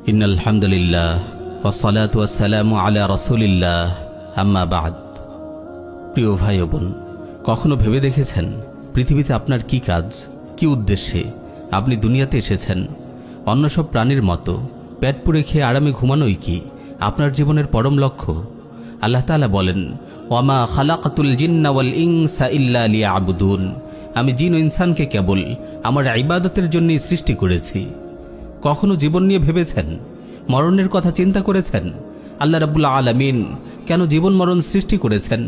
ইন্নাল হামদুলিল্লাহ ওয়াসসালাতু ওয়াসসালামু আলা রাসূলিল্লাহ আম্মা বাদ। প্রিয় ভাই ও বোন, কখনো ভেবে দেখেছেন পৃথিবীতে আপনার কি কাজ, কি উদ্দেশ্যে আপনি দুনিয়াতে এসেছেন? অন্য সব প্রাণীর মতো পেট পুড়ে খেয়ে আরামে ঘুমানোই কি আপনার জীবনের পরম লক্ষ্য? আল্লাহ তাআলা বলেন, ওয়ামা খালাকাতুল জিন্না ওয়াল ইনসা ইল্লা লিয়াবুদুন, আমি জিন ও ইনসানকে কেবল আমার ইবাদতের জন্যই সৃষ্টি করেছি। কখনো জীবন নিয়ে ভেবেছেন? মরণের কথা চিন্তা করেছেন? আল্লাহ রাব্বুল আলামিন কেন জীবন মরণ সৃষ্টি করেছেন?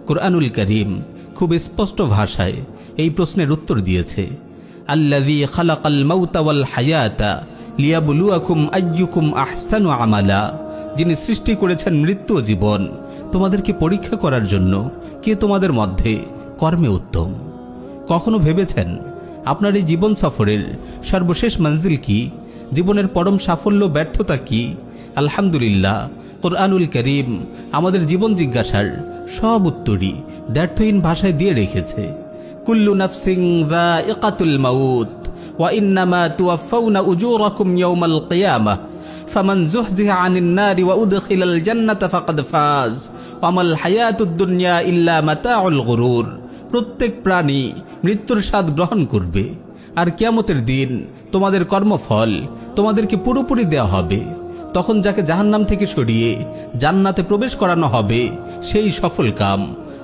কুরআনুল কারীম খুব স্পষ্ট ভাষায় এই প্রশ্নের উত্তর দিয়েছে। আল্লাযী খালাকাল মাউতা ওয়াল হায়াতা লিয়াবলুয়াকুম আইয়ুকুম আহসানু আমালা, যিনি সৃষ্টি করেছেন মৃত্যু ও জীবন তোমাদেরকে পরীক্ষা করার জন্য কে তোমাদের মধ্যে কর্মে উত্তম। কখনো ভেবেছেন আপনার এই জীবন সফরের সর্বশেষ মঞ্জিল কি? জীবনের পরম সাফল্য ব্যর্থতা কি? আলহামদুলিল্লাহ, কুরআনুল কারীম আমাদের জীবন জিজ্ঞাসার সব উত্তরই দ্ব্যর্থহীন ভাষায় দিয়ে রেখেছে। কুল্লু নাফসিন যায়িকাতুল মাউত ওয়া ইন্নামা তুওয়াফাউনা উজুরাকুম ইয়াওমাল কিয়ামাহ ফামান যুহজিহা আনিন নারি ওয়া উদখিলাল জান্নাতা ফাকাদ ফাজ ওয়া মাল হায়াতুদ দুনিয়া ইল্লা মাতাউল গুরুর। প্রত্যেক প্রাণী মৃত্যুর স্বাদ গ্রহণ করবে, আর কিয়ামতের দিন তোমাদের কর্মফল তোমাদেরকে পুরোপুরি দেওয়া হবে। তখন যাকে জাহান্নাম থেকে সরিয়ে জান্নাতে প্রবেশ করানো হবে সেই সফল কাম,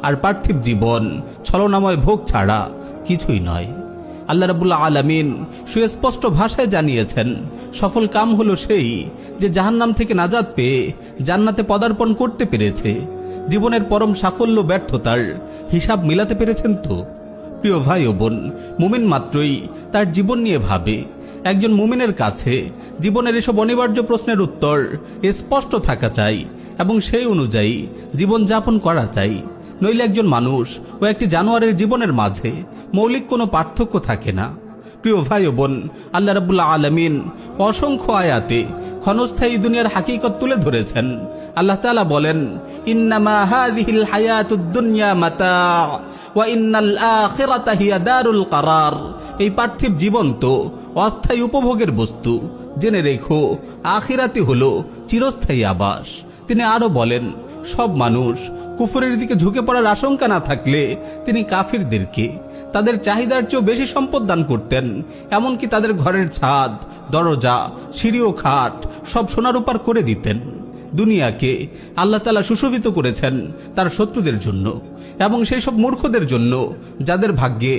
আর পার্থিব জীবন ছলনাময় ভোগ ছাড়া কিছুই নয়। আল্লাহ রাব্বুল আলামিন সুস্পষ্ট ভাষায় জানিয়েছেন, সফল কাম হলো সেই যে জাহান্নাম থেকে নাজাত পেয়ে জান্নাতে পদার্পণ করতে পেরেছে। জীবনের পরম সাফল্য ব্যর্থতার হিসাব মিলাতে পেরেছেন তো? প্রিয় ভাই ও বোন, মুমিন মাত্রই তার জীবন নিয়ে ভাবে। একজন মুমিনের কাছে জীবনের এসব অনিবার্য প্রশ্নের উত্তর স্পষ্ট থাকা চাই এবং সেই অনুযায়ী জীবন যাপন করা চাই। নইলে একজন মানুষ ও একটি জানোয়ারের জীবনের মাঝে মৌলিক কোনো পার্থক্য থাকে না। প্রিয় ভাই ও বোন, আল্লাহ রাব্বুল আলামিন অসংখ্য আয়াতে ক্ষণস্থায়ী দুনিয়ার হাকিকত তুলে ধরেছেন। আল্লাহ তাআলা বলেন, ইন্নামা হাযিহিল হায়াতুদ দুনিয়া মাতা' ওয়া ইন্নাল আখিরাতা হিয়া দারুল কারার। এই পার্থিব জীবন তো অস্থায়ী উপভোগের বস্তু, জেনে রেখো আখিরাতই হলো চিরস্থায়ী আবাস। তিনি আরো বলেন, সব মানুষ কুফরের দিকে ঝুঁকে পড়ার আশঙ্কা না থাকলে তিনি কাফিরদেরকে তাদের চাহিদার চেয়েও বেশি সম্পদ দান করতেন। এমনকি তাদের ঘরের ছাদ, দরজা, সিঁড়ি ও খাট সব সোনারূপার করে দিতেন। দুনিয়াকে আল্লাহ তাআলা সুশোভিত করেছেন তার শত্রুদের জন্য এবং সেই সব মূর্খদের জন্য যাদের ভাগ্যে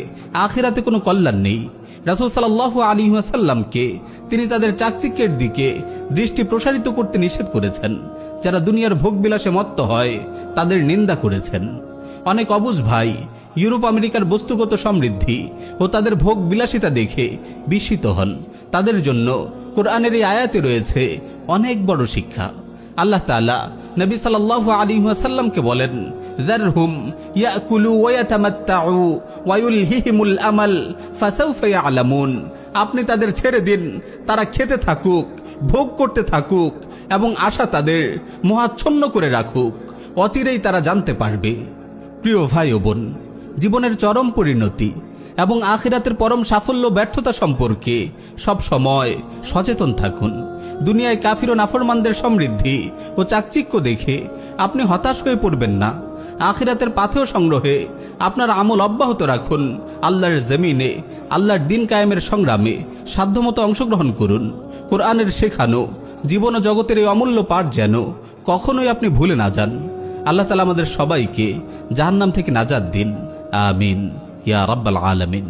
আখিরাতে কোনো কল্যাণ নেই। রাসূল সাল্লাল্লাহু আলাইহি ওয়াসাল্লামকে তিনি তাদের চাকচিক্যের দিকে দৃষ্টি প্রসারিত করতে নিষেধ করেছেন। যারা দুনিয়ার ভোগবিলাসে মত্ত হয় তাদের নিন্দা করেছেন। অনেক অবুঝ ভাই ইউরোপ আমেরিকার বস্তুগত সমৃদ্ধি ও তাদের ভোগ বিলাসিতা দেখে বিস্মিত হন। তাদের জন্য কোরআনের এই আয়াতে রয়েছে অনেক বড় শিক্ষা। আল্লাহ তাআলা নবী সাল্লাল্লাহু আলাইহি ওয়াসাল্লামকে বলেন, যারহুম ইয়াকুলু ওয়া ইয়াতামাত্তাউ ওয়া ইউলহিহিমুল আমাল ফাসাউফা ইয়ালামুন। আপনি তাদের ছেড়ে দিন, তারা খেতে থাকুক, ভোগ করতে থাকুক এবং আশা তাদের মোহাচ্ছন্ন করে রাখুক, অচিরেই তারা জানতে পারবে। প্রিয় ভাই ও বোন, জীবনের চরম পরিণতি এবং আখিরাতের পরম সাফল্য ব্যর্থতা সম্পর্কে সব সময় সচেতন থাকুন। দুনিয়ায় কাফির ও নাফরমানদের সমৃদ্ধি ও চাকচিক্য দেখে আপনি হতাশ হয়ে পড়বেন না। আখিরাতের পাথেয় সংগ্রহে আপনার আমল অব্যাহত রাখুন। আল্লাহর জমিনে আল্লাহর দিন কায়েমের সংগ্রামে সাধ্যমতো অংশগ্রহণ করুন। কোরআনের শেখানো জীবন ও জগতের এই অমূল্য পাঠ যেন কখনোই আপনি ভুলে না যান। আল্লাহ তাআলা আমাদের সবাইকে জাহান্নাম থেকে নাজাত দিন। আমিন ইয়া রাব্বাল আলামিন।